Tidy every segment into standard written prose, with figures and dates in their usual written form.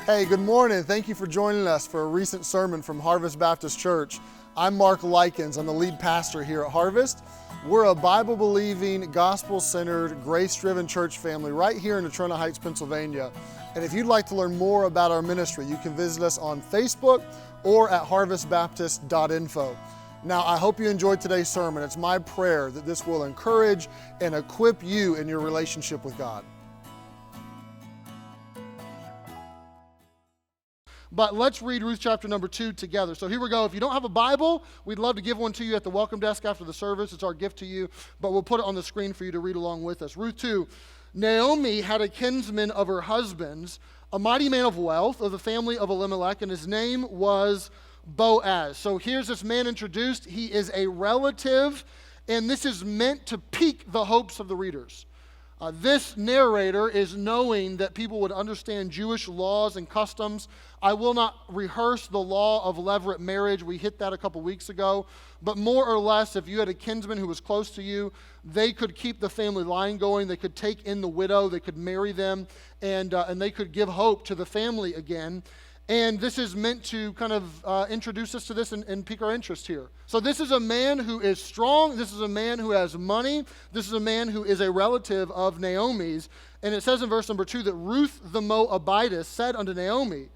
Hey, good morning. Thank you for joining us for a recent sermon from Harvest Baptist Church. I'm Mark Likens. I'm the lead pastor here at Harvest. We're a Bible-believing, gospel-centered, grace-driven church family right here in Natrona Heights, Pennsylvania. And if you'd like to learn more about our ministry, you can visit us on Facebook or at harvestbaptist.info. Now, I hope you enjoyed today's sermon. It's my prayer that this will encourage and equip you in your relationship with God. But let's read Ruth chapter number 2 together. So here we go. If you don't have a Bible, we'd love to give one to you at the welcome desk after the service. It's our gift to you, but we'll put it on the screen for you to read along with us. Ruth 2, Naomi had a kinsman of her husband's, a mighty man of wealth of the family of Elimelech, and his name was Boaz. So here's this man introduced. He is a relative, and this is meant to pique the hopes of the readers. This narrator is knowing that people would understand Jewish laws and customs. I will not rehearse the law of levirate marriage. We hit that a couple weeks ago. But more or less, if you had a kinsman who was close to you, they could keep the family line going. They could take in the widow. They could marry them, and they could give hope to the family again. And this is meant to kind of introduce us to this and pique our interest here. So this is a man who is strong. This is a man who has money. This is a man who is a relative of Naomi's. And it says in verse number 2 that Ruth the Moabitess said unto Naomi,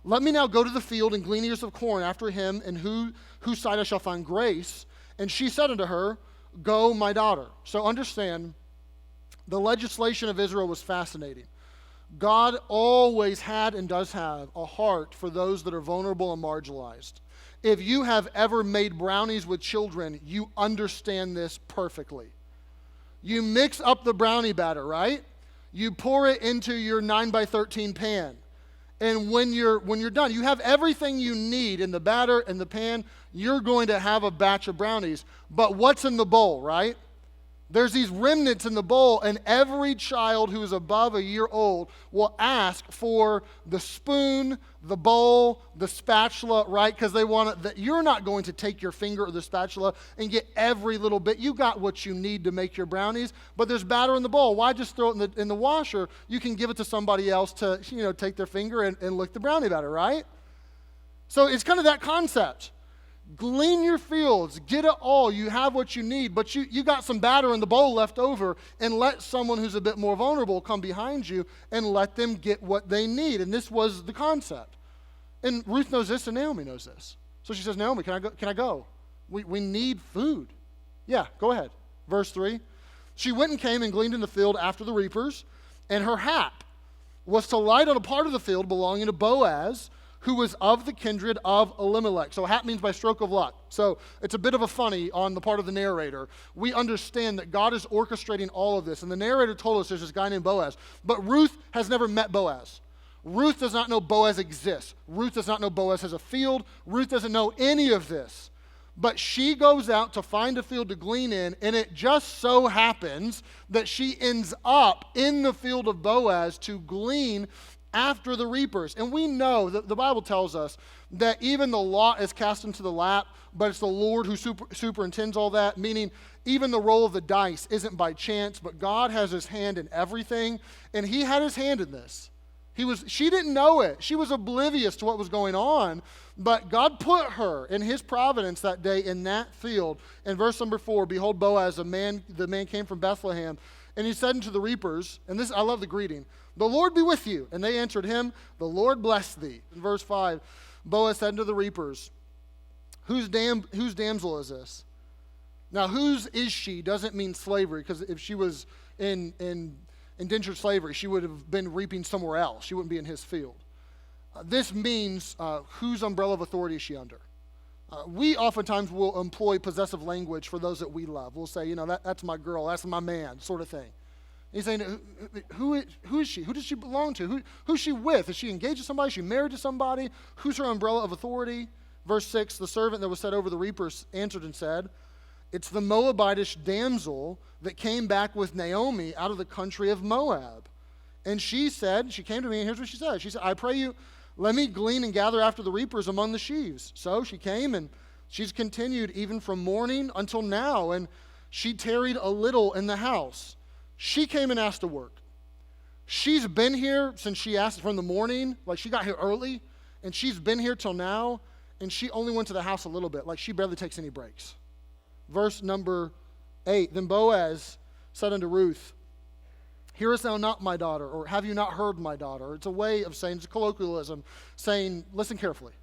"Let me now go to the field and glean ears of corn after him, in whose sight I shall find grace." And she said unto her, "Go, my daughter." So understand, the legislation of Israel was fascinating. God always had and does have a heart for those that are vulnerable and marginalized. If you have ever made brownies with children, you understand this perfectly. You mix up the brownie batter, right? You pour it into your 9x13 pan. And when you're done, you have everything you need in the batter and the pan. You're going to have a batch of brownies. But what's in the bowl, right? There's these remnants in the bowl, and every child who is above a year old will ask for the spoon, the bowl, the spatula, right? Because they want it. That you're not going to take your finger or the spatula and get every little bit. You got what you need to make your brownies, but there's batter in the bowl. Why just throw it in the washer? You can give it to somebody else to take their finger and lick the brownie batter, right? So it's kind of that concept. Glean your fields, get it all. You have what you need, but you got some batter in the bowl left over, and let someone who's a bit more vulnerable come behind you and let them get what they need. And this was the concept. And Ruth knows this, and Naomi knows this. So she says, "Naomi, can I go? We need food." Yeah, go ahead. Verse 3. She went and came and gleaned in the field after the reapers, and her hap was to light on a part of the field belonging to Boaz, who was of the kindred of Elimelech. So hap means by stroke of luck. So it's a bit of a funny on the part of the narrator. We understand that God is orchestrating all of this. And the narrator told us there's this guy named Boaz. But Ruth has never met Boaz. Ruth does not know Boaz exists. Ruth does not know Boaz has a field. Ruth doesn't know any of this. But she goes out to find a field to glean in, and it just so happens that she ends up in the field of Boaz to glean after the reapers. And we know that the Bible tells us that even the lot is cast into the lap, but it's the Lord who superintends all that, meaning even the roll of the dice isn't by chance, but God has his hand in everything, and he had his hand in this. She didn't know it. She was oblivious to what was going on, but God put her in his providence that day in that field. In verse number 4, behold, Boaz, the man came from Bethlehem, and he said unto the reapers, and this, I love the greeting, "The Lord be with you." And they answered him, "The Lord bless thee." In verse 5, Boaz said unto the reapers, whose damsel is this? Now, whose is she doesn't mean slavery, because if she was in indentured slavery, she would have been reaping somewhere else. She wouldn't be in his field. This means whose umbrella of authority is she under? We oftentimes will employ possessive language for those that we love. We'll say, that's my girl, that's my man, sort of thing. He's saying, who is she? Who does she belong to? Who's she with? Is she engaged to somebody? Is she married to somebody? Who's her umbrella of authority? Verse 6, the servant that was set over the reapers answered and said, "It's the Moabitish damsel that came back with Naomi out of the country of Moab." And she came to me, and here's what she said. She said, "I pray you, let me glean and gather after the reapers among the sheaves." So she came, and she's continued even from morning until now, and she tarried a little in the house. She came and asked to work. She's been here since she asked from the morning. Like, she got here early, and she's been here till now, and she only went to the house a little bit. Like, she barely takes any breaks. Verse number 8, then Boaz said unto Ruth, hearest thou not, my daughter? Or have you not heard, my daughter? It's a way of saying, it's a colloquialism, saying, listen carefully.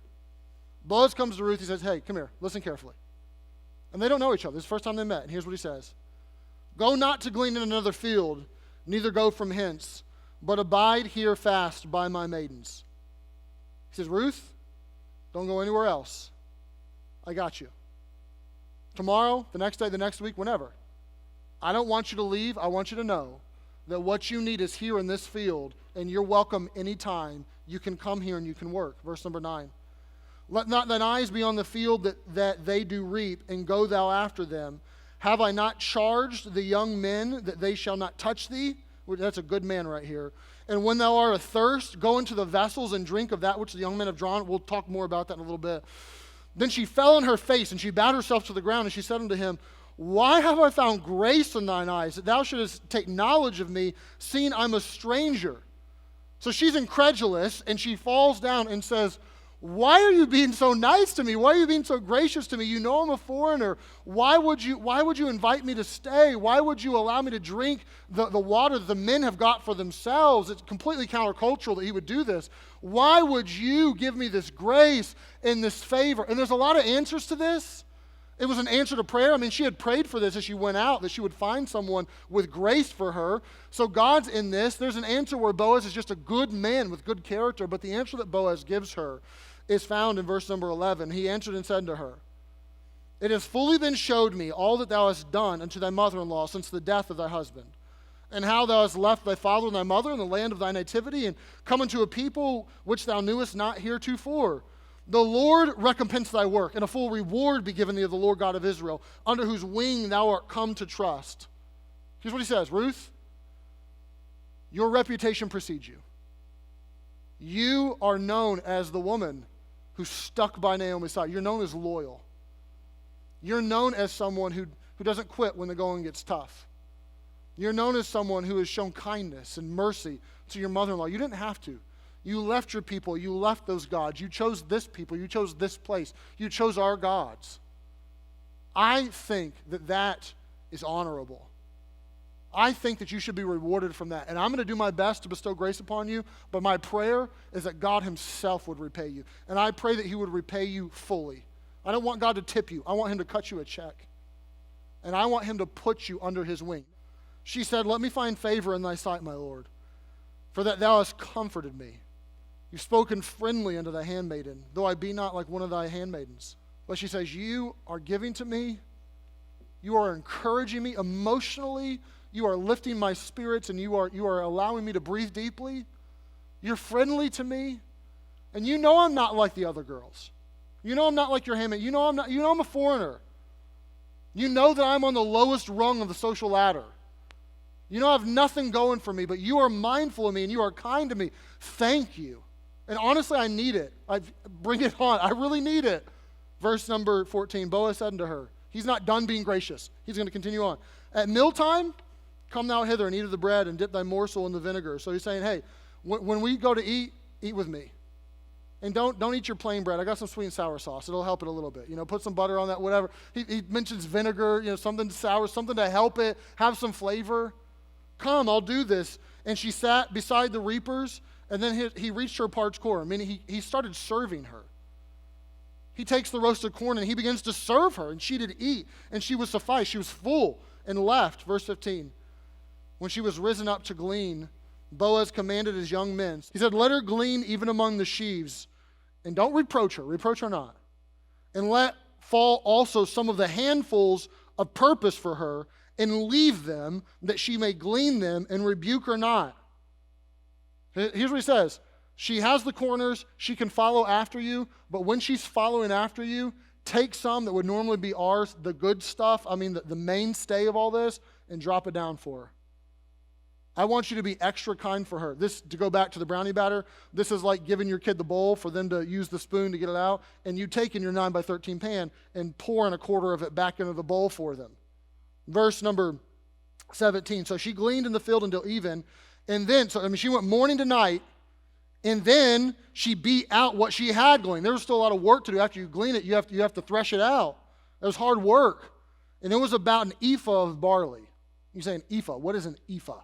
Boaz comes to Ruth, he says, hey, come here, listen carefully. And they don't know each other. It's the first time they met. And here's what he says. Go not to glean in another field, neither go from hence, but abide here fast by my maidens. He says, Ruth, don't go anywhere else. I got you. Tomorrow, the next day, the next week, whenever. I don't want you to leave. I want you to know that what you need is here in this field, and you're welcome anytime. You can come here and you can work. Verse number 9. Let not thine eyes be on the field that they do reap, and go thou after them. Have I not charged the young men that they shall not touch thee? That's a good man right here. And when thou art athirst, go into the vessels and drink of that which the young men have drawn. We'll talk more about that in a little bit. Then she fell on her face, and she bowed herself to the ground, and she said unto him, why have I found grace in thine eyes, that thou shouldest take knowledge of me, seeing I'm a stranger? So she's incredulous, and she falls down and says, why are you being so nice to me? Why are you being so gracious to me? You know I'm a foreigner. Why would you invite me to stay? Why would you allow me to drink the water that the men have got for themselves? It's completely countercultural that he would do this. Why would you give me this grace and this favor? And there's a lot of answers to this. It was an answer to prayer. I mean, she had prayed for this as she went out, that she would find someone with grace for her. So God's in this. There's an answer where Boaz is just a good man with good character, but the answer that Boaz gives her is found in verse number 11. He answered and said to her, it has fully been showed me all that thou hast done unto thy mother-in-law since the death of thy husband, and how thou hast left thy father and thy mother in the land of thy nativity, and come unto a people which thou knewest not heretofore. The Lord recompense thy work, and a full reward be given thee of the Lord God of Israel, under whose wing thou art come to trust. Here's what he says, Ruth, your reputation precedes you. You are known as the woman who stuck by Naomi's side. You're known as loyal. You're known as someone who doesn't quit when the going gets tough. You're known as someone who has shown kindness and mercy to your mother-in-law. You didn't have to. You left your people. You left those gods. You chose this people. You chose this place. You chose our gods. I think that is honorable. I think that you should be rewarded from that. And I'm going to do my best to bestow grace upon you, but my prayer is that God himself would repay you. And I pray that he would repay you fully. I don't want God to tip you. I want him to cut you a check. And I want him to put you under his wing. She said, let me find favor in thy sight, my Lord, for that thou hast comforted me. You've spoken friendly unto thy handmaiden, though I be not like one of thy handmaidens. But she says, you are giving to me. You are encouraging me emotionally. You are lifting my spirits, and you are allowing me to breathe deeply. You're friendly to me. And you know I'm not like the other girls. You know I'm not like your handmaid. You know I'm a foreigner. You know that I'm on the lowest rung of the social ladder. You know I have nothing going for me, but you are mindful of me and you are kind to me. Thank you. And honestly, I need it. Bring it on. I really need it. Verse number 14, Boaz said unto her, he's not done being gracious. He's going to continue on. At mealtime, come thou hither and eat of the bread and dip thy morsel in the vinegar. So he's saying, hey, when we go to eat with me. And don't eat your plain bread. I got some sweet and sour sauce. It'll help it a little bit. Put some butter on that, whatever. He mentions vinegar, something sour, something to help it, have some flavor. Come, I'll do this. And she sat beside the reapers, and then he reached her parched corn. I mean, he started serving her. He takes the roasted corn, and he begins to serve her, and she did eat, and she was sufficed. She was full and left. Verse 15, when she was risen up to glean, Boaz commanded his young men. He said, let her glean even among the sheaves, and don't reproach her not. And let fall also some of the handfuls of purpose for her, and leave them, that she may glean them, and rebuke her not. Here's what he says. She has the corners, she can follow after you, but when she's following after you, take some that would normally be ours, the good stuff, the mainstay of all this, and drop it down for her. I want you to be extra kind for her. This, to go back to the brownie batter, this is like giving your kid the bowl for them to use the spoon to get it out, and you take in your 9x13 pan and pour in a quarter of it back into the bowl for them. Verse number 17, so she gleaned in the field until even, And then, she went morning to night, and then she beat out what she had gleaned. There was still a lot of work to do. After you glean it, you have to thresh it out. It was hard work. And it was about an ephah of barley. You say an ephah. What is an ephah?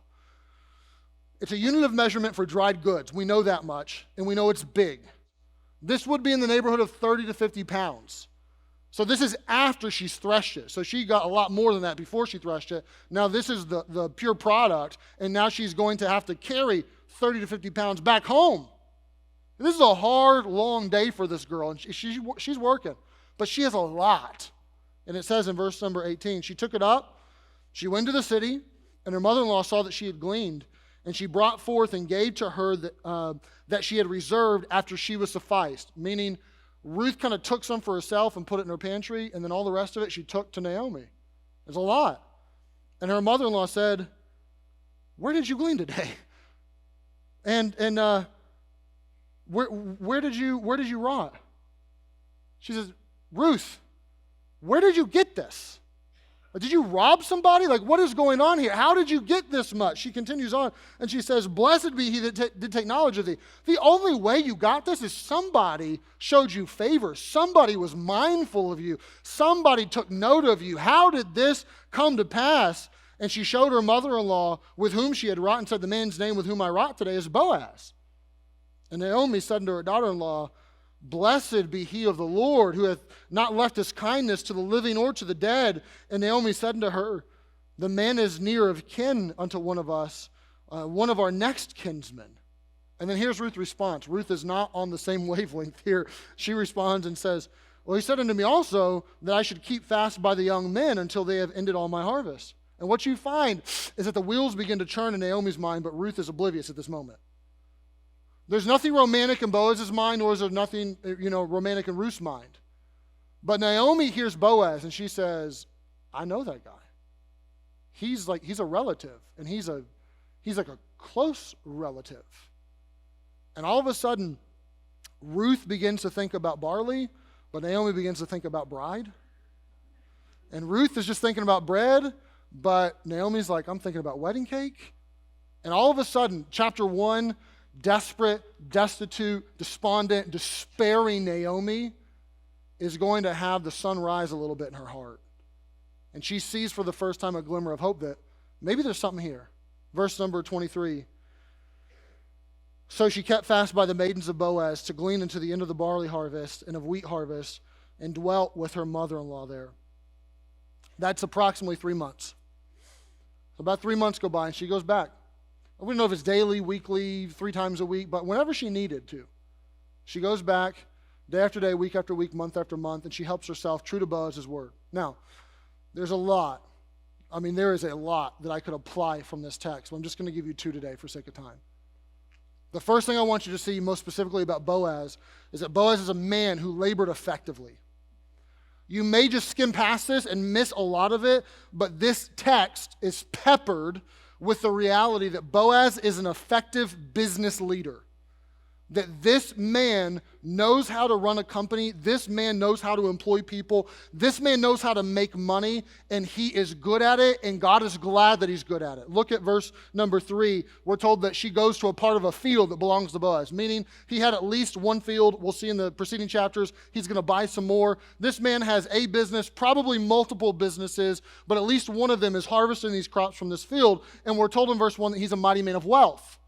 It's a unit of measurement for dried goods. We know that much, and we know it's big. This would be in the neighborhood of 30 to 50 pounds. So this is after she's threshed it. So she got a lot more than that before she threshed it. Now this is the pure product, and now she's going to have to carry 30 to 50 pounds back home. This is a hard, long day for this girl, and she's working. But she has a lot. And it says in verse number 18, she took it up, she went to the city, and her mother-in-law saw that she had gleaned, and she brought forth and gave to her that she had reserved after she was sufficed. Meaning, Ruth kind of took some for herself and put it in her pantry, and then all the rest of it she took to Naomi. There's a lot. And her mother-in-law said, "Where did you glean today? And where did you rot?" She says, "Ruth, where did you get this? Did you rob somebody? What is going on here? How did you get this much?" She continues on, and she says, "Blessed be he that did take knowledge of thee." The only way you got this is somebody showed you favor. Somebody was mindful of you. Somebody took note of you. How did this come to pass? And she showed her mother-in-law with whom she had wrought and said, "The man's name with whom I wrought today is Boaz." And Naomi said unto her daughter-in-law, "Blessed be he of the Lord, who hath not left his kindness to the living or to the dead." And Naomi said unto her, "The man is near of kin unto one of us, one of our next kinsmen." And then here's Ruth's response. Ruth is not on the same wavelength here. She responds and says, "Well, he said unto me also that I should keep fast by the young men until they have ended all my harvest." And what you find is that the wheels begin to turn in Naomi's mind, but Ruth is oblivious at this moment. There's nothing romantic in Boaz's mind, nor is there nothing, romantic in Ruth's mind. But Naomi hears Boaz, and she says, "I know that guy. He's a relative, and he's like a close relative." And all of a sudden, Ruth begins to think about barley, but Naomi begins to think about bride. And Ruth is just thinking about bread, but Naomi's like, "I'm thinking about wedding cake." And all of a sudden, chapter 1, desperate, destitute, despondent, despairing Naomi is going to have the sun rise a little bit in her heart. And she sees for the first time a glimmer of hope that maybe there's something here. Verse number 23. So she kept fast by the maidens of Boaz to glean into the end of the barley harvest and of wheat harvest, and dwelt with her mother-in-law there. That's approximately 3 months. So about 3 months go by, and she goes back. I wouldn't know if it's daily, weekly, 3 times a week, but whenever she needed to. She goes back day after day, week after week, month after month, and she helps herself true to Boaz's word. Now, there's a lot. There is a lot that I could apply from this text, but I'm just going to give you 2 today for sake of time. The first thing I want you to see most specifically about Boaz is that Boaz is a man who labored effectively. You may just skim past this and miss a lot of it, but this text is peppered with the reality that Boaz is an effective business leader. That this man knows how to run a company. This man knows how to employ people. This man knows how to make money, and he is good at it, and God is glad that he's good at it. Look at verse number 3. We're told that she goes to a part of a field that belongs to Boaz, meaning he had at least one field. We'll see in the preceding chapters, he's going to buy some more. This man has a business, probably multiple businesses, but at least one of them is harvesting these crops from this field, and we're told in verse 1 that he's a mighty man of wealth.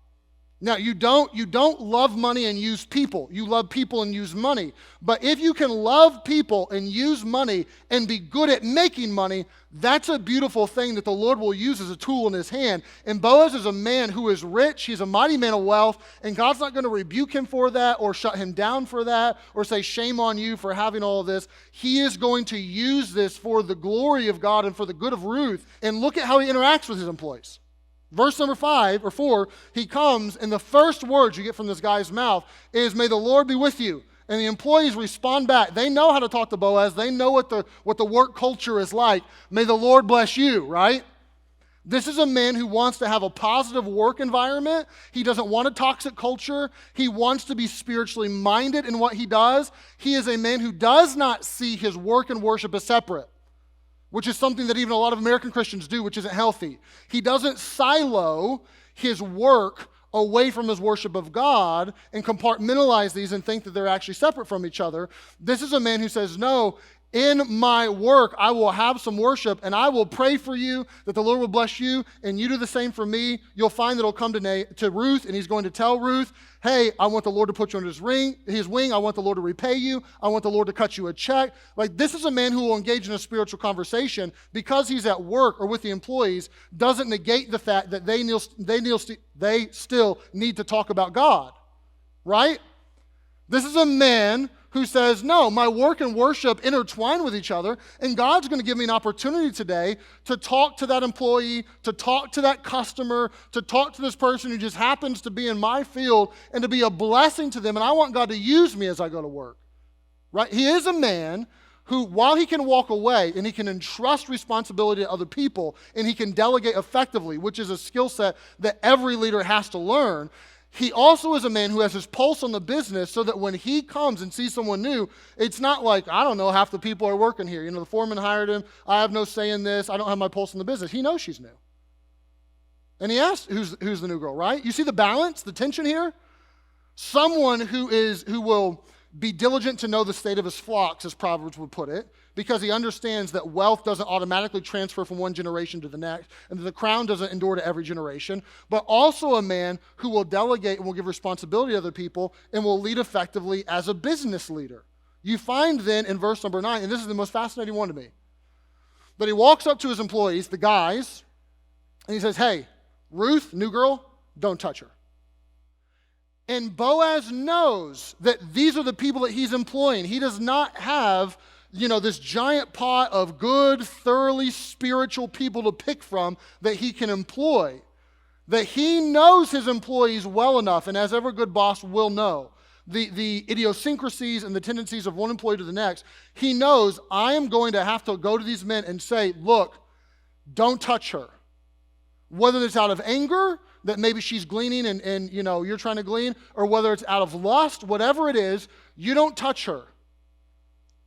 Now, you don't love money and use people. You love people and use money. But if you can love people and use money and be good at making money, that's a beautiful thing that the Lord will use as a tool in his hand. And Boaz is a man who is rich. He's a mighty man of wealth. And God's not going to rebuke him for that or shut him down for that or say, shame on you for having all of this. He is going to use this for the glory of God and for the good of Ruth. And look at how he interacts with his employees. Verse number 4, he comes, and the first words you get from this guy's mouth is, "May the Lord be with you." And the employees respond back. They know how to talk to Boaz. They know what the work culture is like. "May the Lord bless you," right? This is a man who wants to have a positive work environment. He doesn't want a toxic culture. He wants to be spiritually minded in what he does. He is a man who does not see his work and worship as separate, which is something that even a lot of American Christians do, which isn't healthy. He doesn't silo his work away from his worship of God and compartmentalize these and think that they're actually separate from each other. This is a man who says, no, in my work, I will have some worship and I will pray for you that the Lord will bless you and you do the same for me. You'll find that he'll come to Ruth and he's going to tell Ruth, hey, I want the Lord to put you under his wing. I want the Lord to repay you. I want the Lord to cut you a check. Like, this is a man who will engage in a spiritual conversation because he's at work or with the employees doesn't negate the fact that they still need to talk about God, right? This is a man who says, no, my work and worship intertwine with each other, and God's going to give me an opportunity today to talk to that employee, to talk to that customer, to talk to this person who just happens to be in my field, and to be a blessing to them, and I want God to use me as I go to work, right? He is a man who, while he can walk away and he can entrust responsibility to other people, and he can delegate effectively, which is a skill set that every leader has to learn, he also is a man who has his pulse on the business so that when he comes and sees someone new, it's not like, I don't know, half the people are working here. You know, the foreman hired him. I have no say in this. I don't have my pulse on the business. He knows she's new. And he asks, who's the new girl, right? You see the balance, the tension here? Someone who will be diligent to know the state of his flocks, as Proverbs would put it, because he understands that wealth doesn't automatically transfer from one generation to the next, and that the crown doesn't endure to every generation, but also a man who will delegate and will give responsibility to other people and will lead effectively as a business leader. You find then in verse number 9, and this is the most fascinating one to me, that he walks up to his employees, the guys, and he says, hey, Ruth, new girl, don't touch her. And Boaz knows that these are the people that he's employing. He does not have, this giant pot of good, thoroughly spiritual people to pick from that he can employ. That he knows his employees well enough, and as every good boss will know, the idiosyncrasies and the tendencies of one employee to the next. He knows, I am going to have to go to these men and say, look, don't touch her. Whether it's out of anger, that maybe she's gleaning and you're trying to glean, or whether it's out of lust, whatever it is, you don't touch her.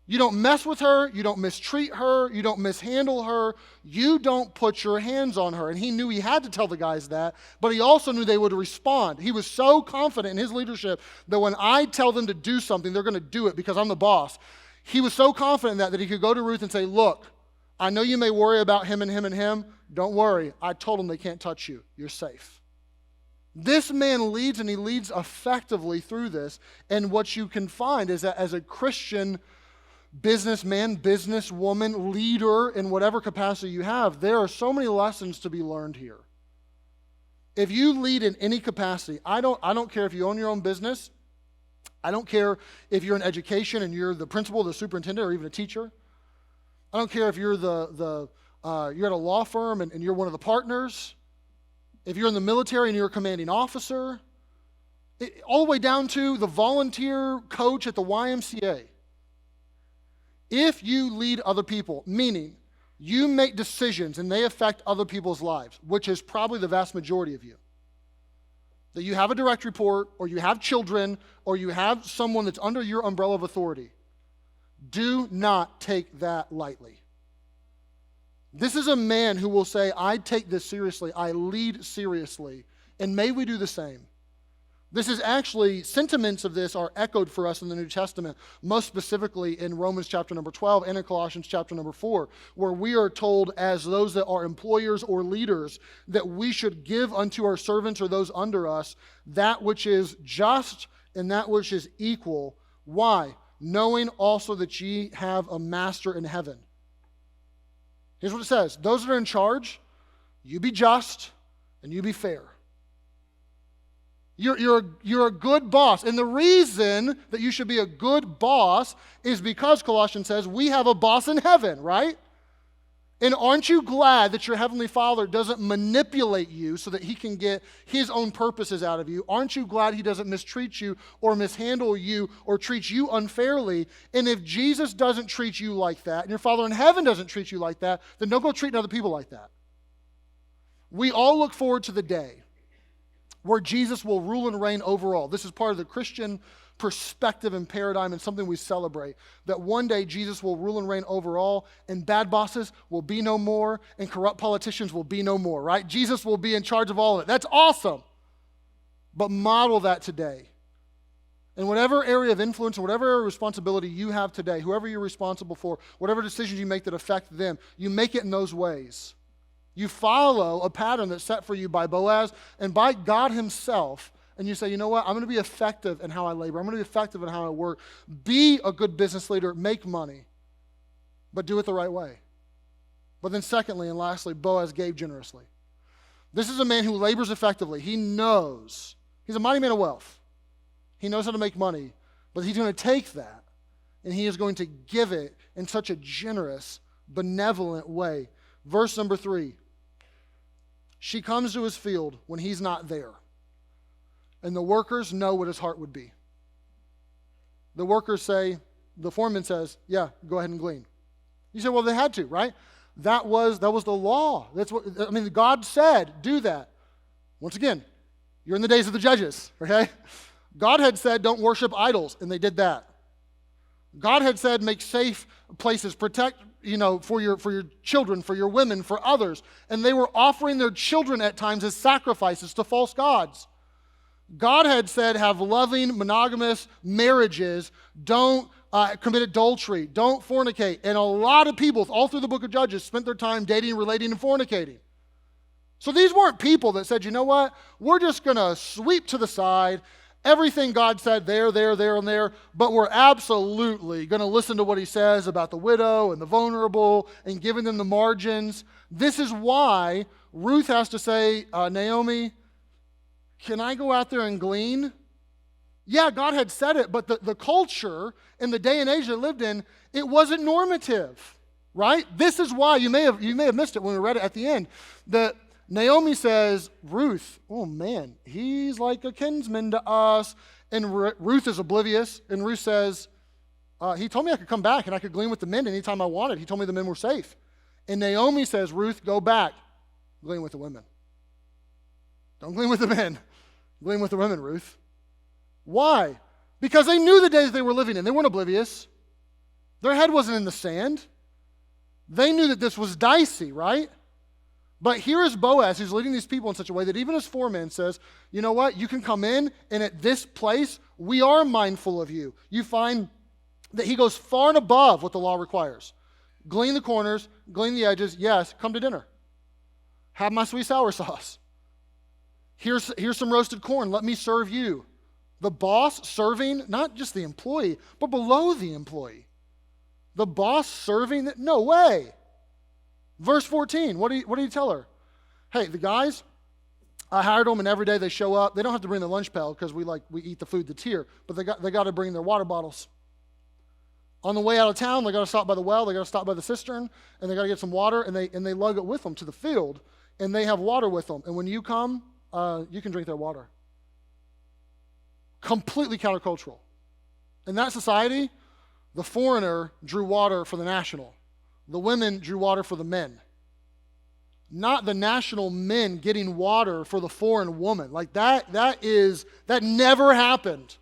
You don't mess with her, you don't mistreat her, you don't mishandle her, you don't put your hands on her. And he knew he had to tell the guys that, but he also knew they would respond. He was so confident in his leadership that when I tell them to do something, they're going to do it because I'm the boss. He was so confident in that he could go to Ruth and say, look, I know you may worry about him and him and him. Don't worry. I told them they can't touch you. You're safe. This man leads, and he leads effectively through this. And what you can find is that as a Christian businessman, businesswoman, leader, in whatever capacity you have, there are so many lessons to be learned here. If you lead in any capacity, I don't care if you own your own business. I don't care if you're in education and you're the principal, the superintendent, or even a teacher. I don't care if you're you're at a law firm and you're one of the partners. If you're in the military and you're a commanding officer, all the way down to the volunteer coach at the YMCA. If you lead other people, meaning you make decisions and they affect other people's lives, which is probably the vast majority of you, that you have a direct report, or you have children, or you have someone that's under your umbrella of authority, do not take that lightly. This is a man who will say, I take this seriously, I lead seriously, and may we do the same. This is actually, sentiments of this are echoed for us in the New Testament, most specifically in Romans chapter number 12 and in Colossians chapter number 4, where we are told as those that are employers or leaders that we should give unto our servants or those under us that which is just and that which is equal. Why? Knowing also that ye have a master in heaven. Here's what it says. Those that are in charge, you be just and you be fair. You're a good boss. And the reason that you should be a good boss is because Colossians says we have a boss in heaven, right? And aren't you glad that your Heavenly Father doesn't manipulate you so that He can get His own purposes out of you? Aren't you glad He doesn't mistreat you or mishandle you or treat you unfairly? And if Jesus doesn't treat you like that, and your Father in heaven doesn't treat you like that, then don't go treating other people like that. We all look forward to the day where Jesus will rule and reign over all. This is part of the Christian perspective and paradigm and something we celebrate. That one day Jesus will rule and reign over all, and bad bosses will be no more, and corrupt politicians will be no more, right? Jesus will be in charge of all of it. That's awesome. But model that today. In whatever area of influence or whatever area of responsibility you have today, whoever you're responsible for, whatever decisions you make that affect them, you make it in those ways. You follow a pattern that's set for you by Boaz and by God himself, and you say, you know what, I'm going to be effective in how I labor. I'm going to be effective in how I work. Be a good business leader, make money, but do it the right way. But then secondly and lastly, Boaz gave generously. This is a man who labors effectively. He knows. He's a mighty man of wealth. He knows how to make money, but he's going to take that and he is going to give it in such a generous, benevolent way. Verse number 3. She comes to his field when he's not there. And the workers know what his heart would be. The workers say, the foreman says, yeah, go ahead and glean. You say, well, they had to, right? That was the law. God said, do that. Once again, you're in the days of the judges, okay? God had said, don't worship idols, and they did that. God had said, make safe places, protect, for your children, for your women, for others. And they were offering their children at times as sacrifices to false gods. God had said, have loving, monogamous marriages. Don't commit adultery. Don't fornicate. And a lot of people, all through the book of Judges, spent their time dating, relating, and fornicating. So these weren't people that said, you know what? We're just going to sweep to the side everything God said there, and there, but we're absolutely going to listen to what he says about the widow and the vulnerable and giving them the margins. This is why Ruth has to say, Naomi, can I go out there and glean? Yeah, God had said it, but the culture in the day and age they lived in, it wasn't normative, right? This is why, you may have missed it when we read it at the end, that Naomi says, Ruth, oh man, he's like a kinsman to us. And Ruth is oblivious, and Ruth says, he told me I could come back and I could glean with the men anytime I wanted. He told me the men were safe. And Naomi says, Ruth, go back, glean with the women. Don't glean with the men. Glean with the women, Ruth. Why? Because they knew the days they were living in. They weren't oblivious. Their head wasn't in the sand. They knew that this was dicey, right? But here is Boaz, who's leading these people in such a way that even his foreman says, you know what, you can come in, and at this place, we are mindful of you. You find that he goes far and above what the law requires. Glean the corners, glean the edges, yes, come to dinner. Have my sweet sour sauce. Here's some roasted corn, let me serve you. The boss serving, not just the employee, but below the employee. The boss serving, no way. Verse 14, what do you tell her? Hey, the guys, I hired them, and every day they show up. They don't have to bring their lunch pail because we eat the food that's here, but they got to bring their water bottles. On the way out of town, they got to stop by the well, they got to stop by the cistern, and they got to get some water, and they lug it with them to the field, and they have water with them. And when you come, you can drink their water. Completely countercultural. In that society, the foreigner drew water for the national. The women drew water for the men. Not the national men getting water for the foreign woman. Like that never happened.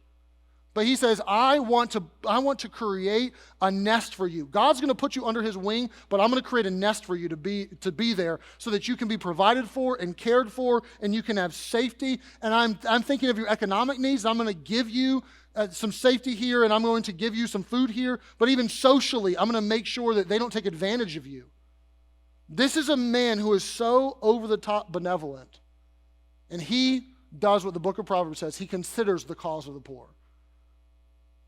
But he says, I want to create a nest for you. God's going to put you under his wing, but I'm going to create a nest for you to be there so that you can be provided for and cared for, and you can have safety. And I'm thinking of your economic needs. I'm going to give you some safety here, and I'm going to give you some food here. But even socially, I'm going to make sure that they don't take advantage of you. This is a man who is so over-the-top benevolent. And he does what the book of Proverbs says. He considers the cause of the poor.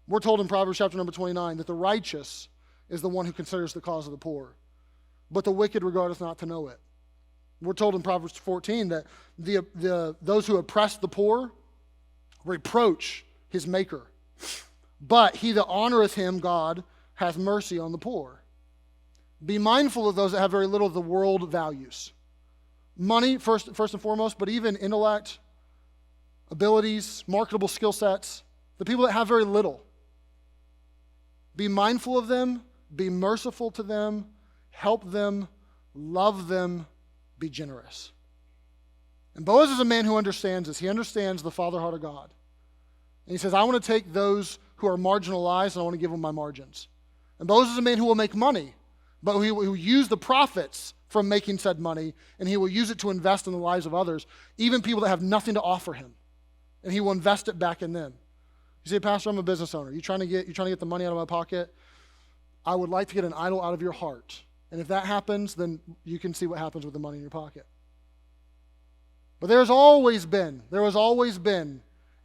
We're told in Proverbs chapter number 29 that the righteous is the one who considers the cause of the poor, but the wicked regardeth not to know it. We're told in Proverbs 14 that those who oppress the poor reproach his maker, but he that honoreth him, God, hath mercy on the poor. Be mindful of those that have very little of the world values. Money, first and foremost, but even intellect, abilities, marketable skill sets, the people that have very little. Be mindful of them, be merciful to them, help them, love them, be generous. And Boaz is a man who understands this. He understands the father heart of God. And he says, I want to take those who are marginalized and I want to give them my margins. And Boaz is a man who will make money, but he will use the profits from making said money, and he will use it to invest in the lives of others, even people that have nothing to offer him. And he will invest it back in them. You say, Pastor, I'm a business owner. You trying to get the money out of my pocket? I would like to get an idol out of your heart. And if that happens, then you can see what happens with the money in your pocket. But there was always been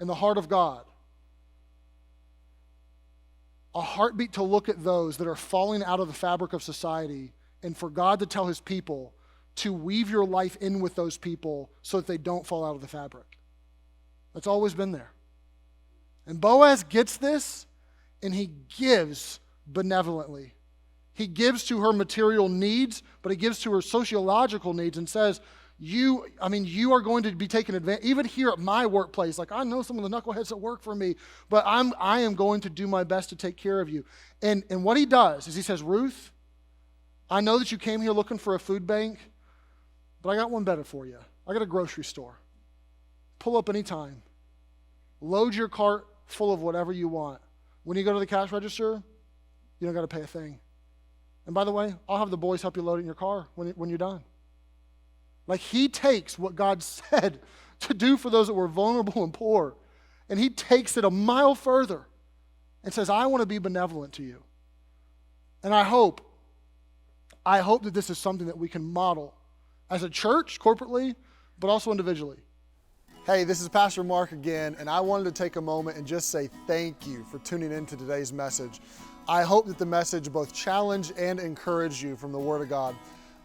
in the heart of God a heartbeat to look at those that are falling out of the fabric of society, and for God to tell his people to weave your life in with those people so that they don't fall out of the fabric. That's always been there. And Boaz gets this, and he gives benevolently. He gives to her material needs, but he gives to her sociological needs and says, you are going to be taken advantage, even here at my workplace. Like, I know some of the knuckleheads that work for me, but I am going to do my best to take care of you. And what he does is he says, Ruth, I know that you came here looking for a food bank, but I got one better for you. I got a grocery store. Pull up anytime. Load your cart full of whatever you want. When you go to the cash register, you don't got to pay a thing. And by the way, I'll have the boys help you load it in your car when you're done. Like, he takes what God said to do for those that were vulnerable and poor, and he takes it a mile further and says, I want to be benevolent to you. And I hope that this is something that we can model as a church, corporately, but also individually. Hey, this is Pastor Mark again, and I wanted to take a moment and just say thank you for tuning in to today's message. I hope that the message both challenged and encouraged you from the Word of God.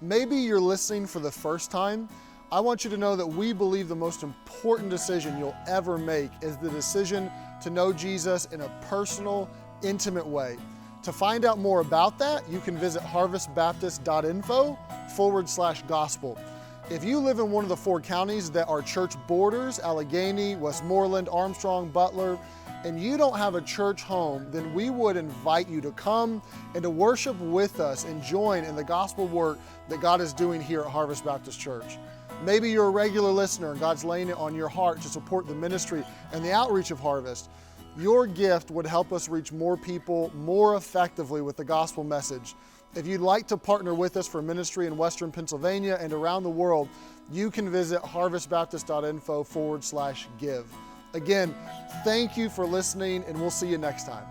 Maybe you're listening for the first time. I want you to know that we believe the most important decision you'll ever make is the decision to know Jesus in a personal, intimate way. To find out more about that, you can visit harvestbaptist.info/gospel. If you live in one of the 4 counties that are church borders, Allegheny, Westmoreland, Armstrong, Butler, and you don't have a church home, then we would invite you to come and to worship with us and join in the gospel work that God is doing here at Harvest Baptist Church. Maybe you're a regular listener and God's laying it on your heart to support the ministry and the outreach of Harvest. Your gift would help us reach more people more effectively with the gospel message. If you'd like to partner with us for ministry in Western Pennsylvania and around the world, you can visit harvestbaptist.info/give. Again, thank you for listening, and we'll see you next time.